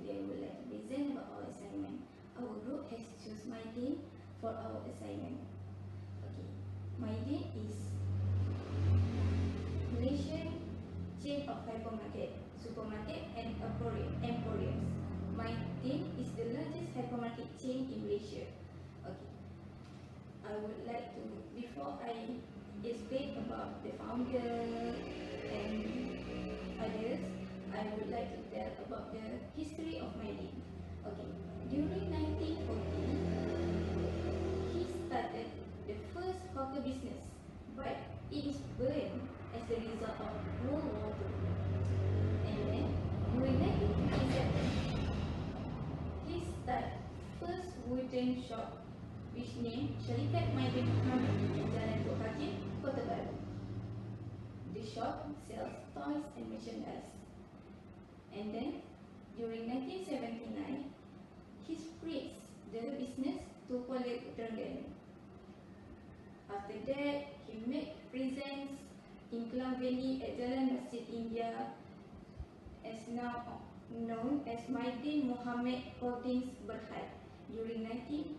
today I would like to present about our assignment. Our group has chosen Mydin for our assignment. Okay, Mydin is Malaysian chain of hypermarket, supermarket and emporiums. Mydin is the largest hypermarket chain in Malaysia. Okay, I would like to, before I explain about the founder and others, I would like to tell about the history of Mydin. Okay, during 1940, he started the first hawker business, but it is burned as a result of World War II. And then, during 1957, he started first wooden shop, which named Syarikat Mydin di Jalan Tok Hakim, Kota Baru. The shop sells toys and merchandise. And then, during 1979, he spreads the business to Kuala Terengganu. After that, he made presence in Klang Valley at Jalan Masjid India, as now known as Mydin Muhammad Holdings Berhad, during 1989.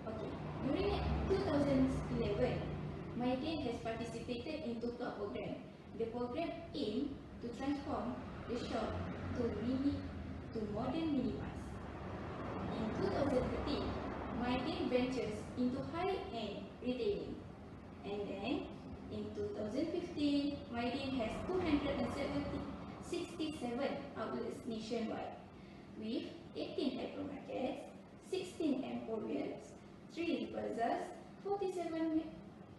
Okay, during 2011, Mydin has participated in two programs. The program aimed to transform the shop to modern mini-mart. In 2013, Mydin ventures into high-end retailing. And then, in 2015, Mydin has 267 outlets nationwide, with 18 hypermarkets, 16 emporiums, 3 plazas, 47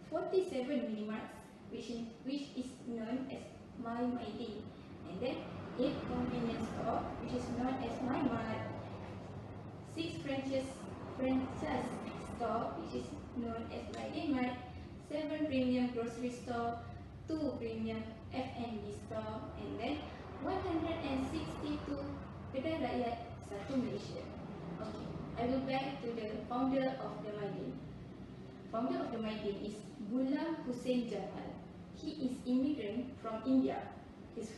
mini-marts, which is known as Mydin, and then 8 convenience stores, which is known as MyMart, 6 franchise stores, which is known as Mydin Mart, 7 premium grocery stores, 2 premium F&B stores, and then 162 kedai rakyat satu Malaysia. Okay, I will back to the founder of the Mydin. Founder of the Mydin is Ghulam Hussain Jamal. He is immigrant from India. He is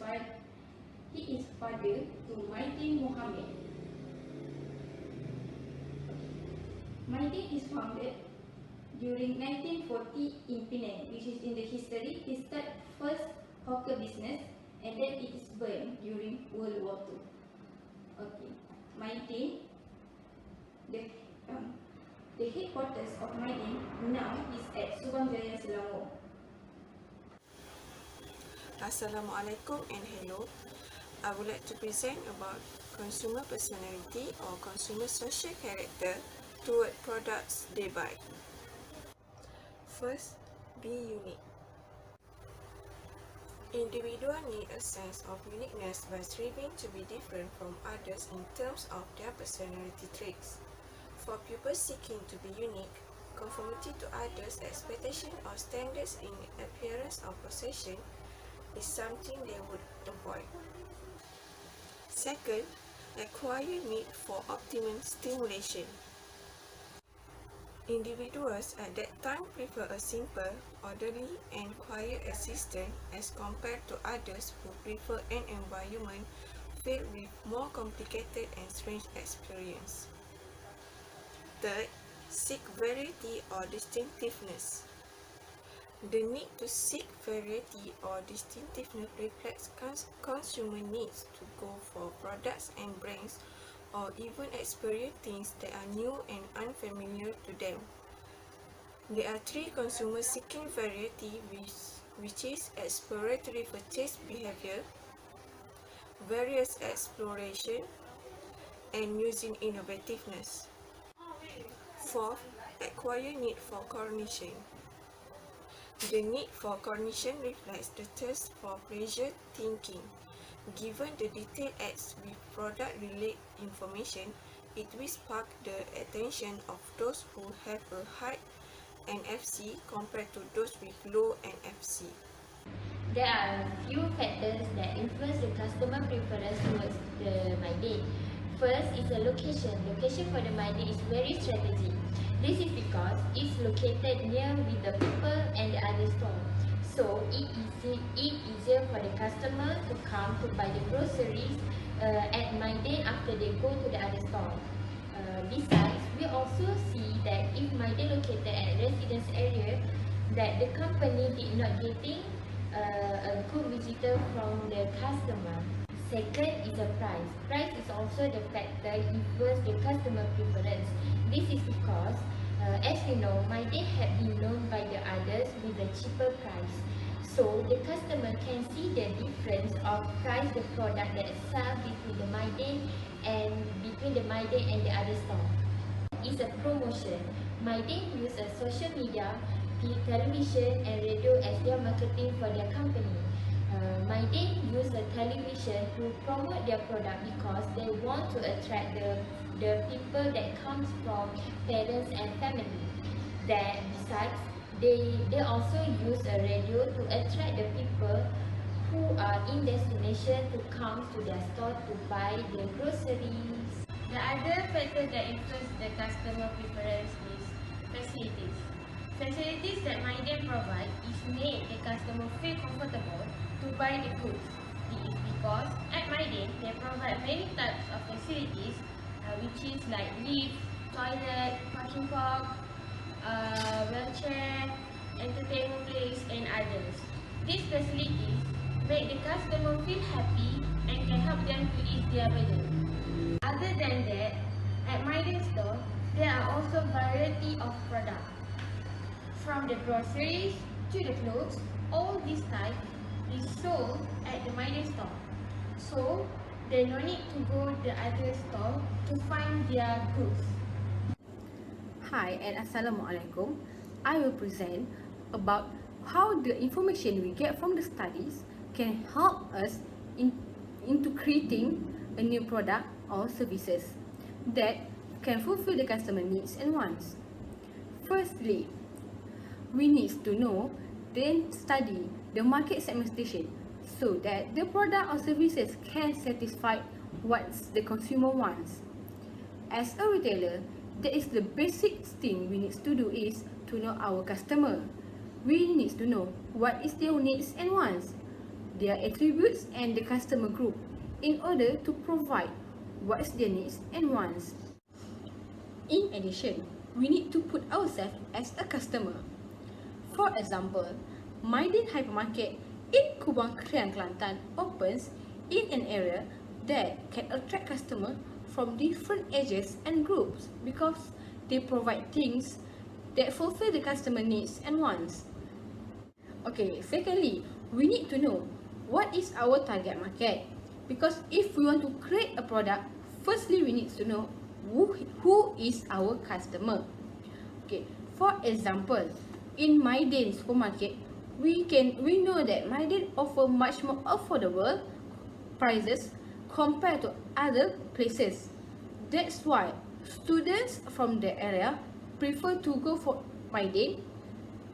father to Mydin Muhammad. Mydin is founded during 1940 in Penang, which is in the history. He started first hawker business, and then it is burned during World War II. Okay, Mydin, the headquarters of Mydin now is at Subang Jaya, Selangor. Assalamualaikum and hello. I would like to present about consumer personality or consumer social character toward products they buy. First, be unique. Individuals need a sense of uniqueness by striving to be different from others in terms of their personality traits. For people seeking to be unique, conformity to others' expectations or standards in appearance or possession is something they would avoid. Second, acquire need for optimum stimulation. Individuals at that time prefer a simple, orderly, and quiet existence as compared to others who prefer an environment filled with more complicated and strange experiences. Third, seek variety or distinctiveness. The need to seek variety or distinctiveness reflects consumer needs to go for products and brands or even experience things that are new and unfamiliar to them. There are 3 consumers seeking variety, which is exploratory purchase behavior, various exploration, and using innovativeness. Fourth, acquire need for cognition. The need for cognition reflects the thirst for pleasure thinking. Given the detailed ads with product-related information, it will spark the attention of those who have a high NFC compared to those with low NFC. There are a few factors that influence the customer preference towards the Mydin. First is the location. Location for the Mydin is very strategic. This is because it's located near with the people and the other store. So it easier for the customer to come to buy the groceries at Mydin after they go to the other store. Besides, we also see that if Mydin located at residence area, that the company did not getting a good visitor from the customer. Second is the price. Price is also the factor influence the customer preference. This is because, as we know, Mydin have been known by the others with a cheaper price. So the customer can see the difference of price the product that sell between the Mydin and the other store. Is a promotion. Mydin use a social media, television and radio as their marketing for their company. Mydin use a television to promote their product because they want to attract the people that comes from parents and family. That besides, they also use a radio to attract the people who are in destination to come to their store to buy their groceries. The other factor that influence the customer preference is facilities. Facilities that Mydin provide is make the customer feel comfortable to buy the goods. It is because at Mydin they provide many types of facilities, which is like lift, toilet, parking park, wheelchair, entertainment place and others. These facilities make the customer feel happy and can help them to ease their burden. Other than that, at Mydin store, there are also variety of products. From the groceries to the clothes, all these types is sold at the Mydin store. So, they no need to go the other store to find their goods. Hi and Assalamualaikum. I will present about how the information we get from the studies can help us into creating a new product or services that can fulfill the customer needs and wants. Firstly, we need to know, then study the market segmentation so that the product or services can satisfy what the consumer wants. As a retailer, that is the basic thing we need to do is to know our customer. We need to know what is their needs and wants, their attributes and the customer group in order to provide what's their needs and wants. In addition, we need to put ourselves as a customer. For example, Mydin Hypermarket in Kubang Krian, Kelantan opens in an area that can attract customers from different ages and groups because they provide things that fulfill the customer needs and wants. Okay, secondly, we need to know what is our target market because if we want to create a product, firstly we need to know who is our customer. Okay, for example, in Mydin supermarket, we know that Mydin offer much more affordable prices compared to other places. That's why students from the area prefer to go for Mydin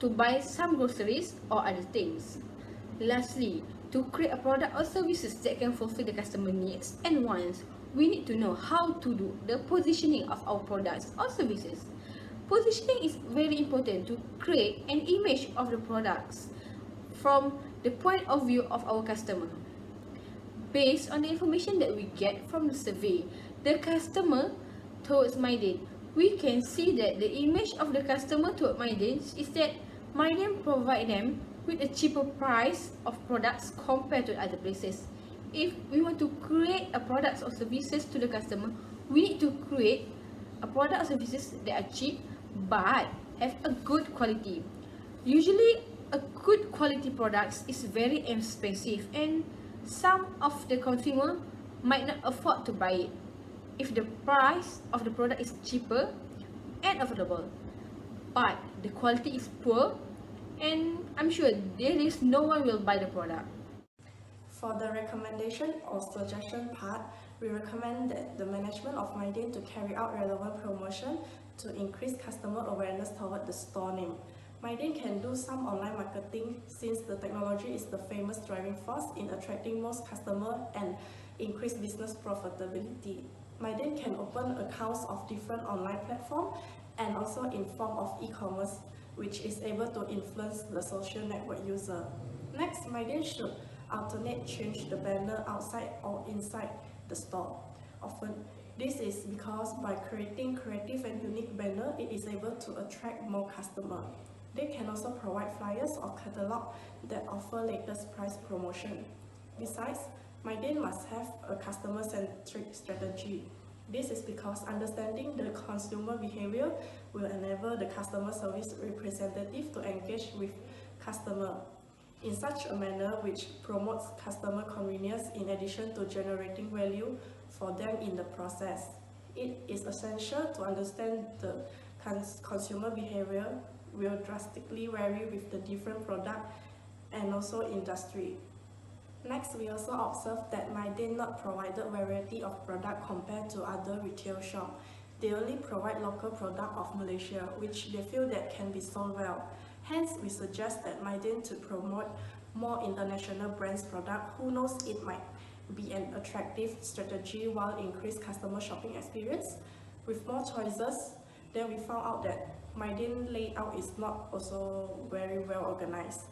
to buy some groceries or other things. Lastly, to create a product or services that can fulfill the customer needs and wants, we need to know how to do the positioning of our products or services. Positioning is very important to create an image of the products from the point of view of our customer. Based on the information that we get from the survey, the customer towards Mydin, we can see that the image of the customer towards Mydin is that Mydin provide them with a cheaper price of products compared to other places. If we want to create a products or services to the customer, we need to create a product or services that are cheap but have a good quality. Usually, a good quality products is very expensive and some of the consumer might not afford to buy it if the price of the product is cheaper and affordable, but the quality is poor, and I'm sure there is no one will buy the product. For the recommendation or suggestion part, we recommend that the management of Mydin to carry out relevant promotion to increase customer awareness toward the store name. Mydin can do some online marketing since the technology is the famous driving force in attracting most customers and increase business profitability. Mydin can open accounts of different online platforms and also in form of e-commerce, which is able to influence the social network user. Next, Mydin should alternate change the banner outside or inside the store. Often, this is because by creating creative and unique banner, it is able to attract more customers. They can also provide flyers or catalog that offer latest price promotion. Besides, Mydin must have a customer-centric strategy. This is because understanding the consumer behavior will enable the customer service representative to engage with customer in such a manner which promotes customer convenience in addition to generating value for them in the process. It is essential to understand the consumer behavior will drastically vary with the different product and also industry. Next, we also observed that Mydin not provided variety of product compared to other retail shops. They only provide local product of Malaysia, which they feel that can be sold well. Hence, we suggest that Mydin to promote more international brands product. Who knows, it might be an attractive strategy while increase customer shopping experience. With more choices, then we found out that Mydin layout is not also very well organized,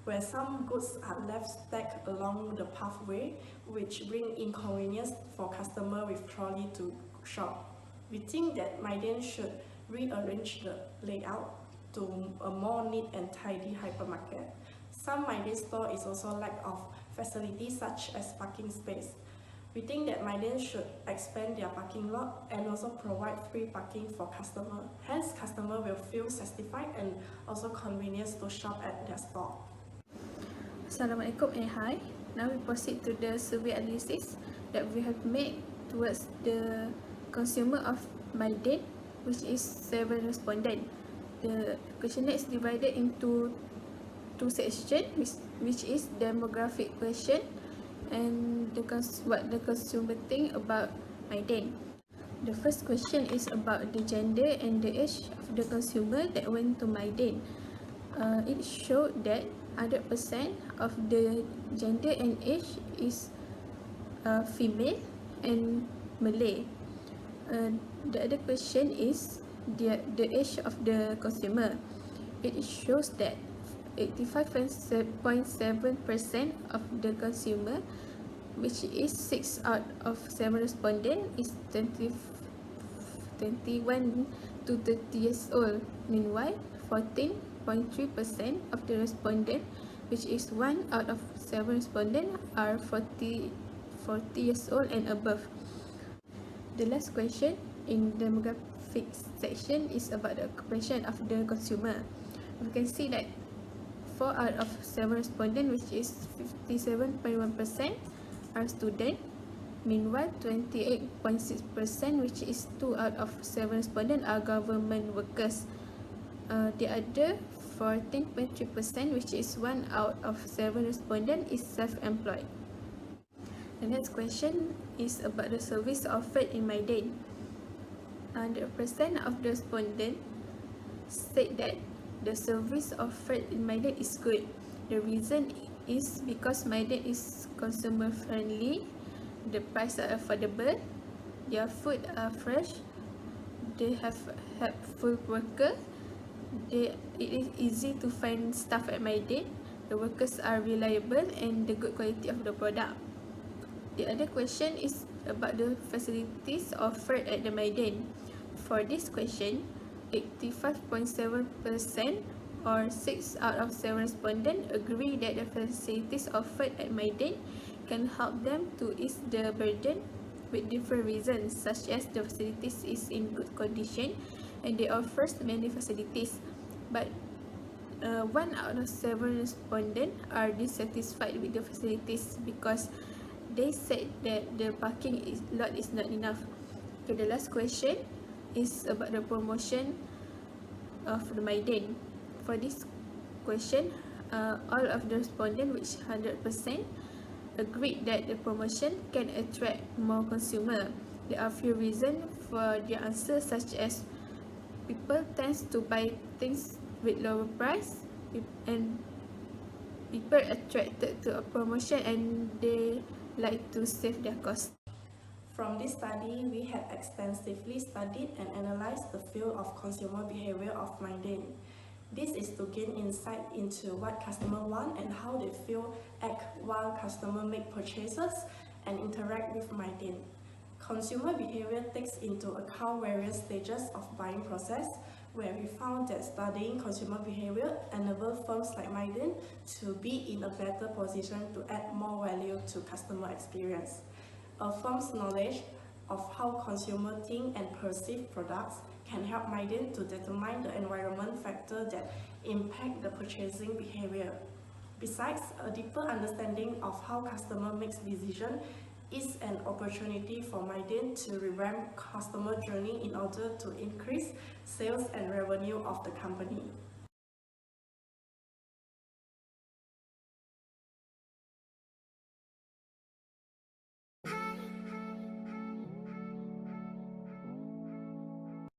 where some goods are left stacked along the pathway, which bring inconvenience for customer with trolley to shop. We think that Mydin should rearrange the layout to a more neat and tidy hypermarket. Some Mydin store is also lack of facilities such as parking space. We think that Mydin should expand their parking lot and also provide free parking for customer. Hence, customer will feel satisfied and also convenience to shop at their store. Assalamualaikum and hi. Now we proceed to the survey analysis that we have made towards the consumer of Mydin, which is 7 respondents. The questionnaire is divided into 2 sections, which is demographic question and what the consumer think about Mydin. The first question is about the gender and the age of the consumer that went to Mydin. It showed that 100% of the gender and age is female and Malay. The other question is the age of the consumer. It shows that 85.7% of the consumer, which is 6 out of 7 respondents, is 21 to 30 years old. Meanwhile, 14.3% of the respondents, which is 1 out of 7 respondents, are 40 years old and above. The last question in the demographic section is about the occupation of the consumer. We can see that 4 out of 7 respondents, which is 57.1%, are students. Meanwhile, 28.6%, which is 2 out of 7 respondents, are government workers. The other 14.3%, which is 1 out of 7 respondents, is self-employed. The next question is about the service offered in Mydin. 100% of the respondents said that the service offered in Mydin is good. The reason is because Mydin is consumer friendly, the prices are affordable, their food are fresh, they have helpful workers, it is easy to find staff at Mydin, the workers are reliable, and the good quality of the product. The other question is about the facilities offered at the Mydin. For this question, 85.7% or 6 out of 7 respondents agree that the facilities offered at Mydin can help them to ease the burden with different reasons, such as the facilities is in good condition and they offer many facilities. But 1 out of 7 respondents are dissatisfied with the facilities because they said that the parking lot is not enough. Okay, the last question is about the promotion of the Mydin. For this question, all of the respondents, which 100%, agreed that the promotion can attract more consumers. There are few reasons for the answer, such as people tend to buy things with lower price, and people attracted to a promotion and they like to save their cost. From this study, we have extensively studied and analyzed the field of consumer behavior of Mydin. This is to gain insight into what customers want and how they feel act while customers make purchases, and interact with Mydin. Consumer behavior takes into account various stages of buying process, where we found that studying consumer behavior enables firms like Mydin to be in a better position to add more value to customer experience. A firm's knowledge of how consumers think and perceive products can help Mydin to determine the environment factor that impact the purchasing behavior. Besides, a deeper understanding of how customer makes decisions is an opportunity for Mydin to revamp customer journey in order to increase sales and revenue of the company.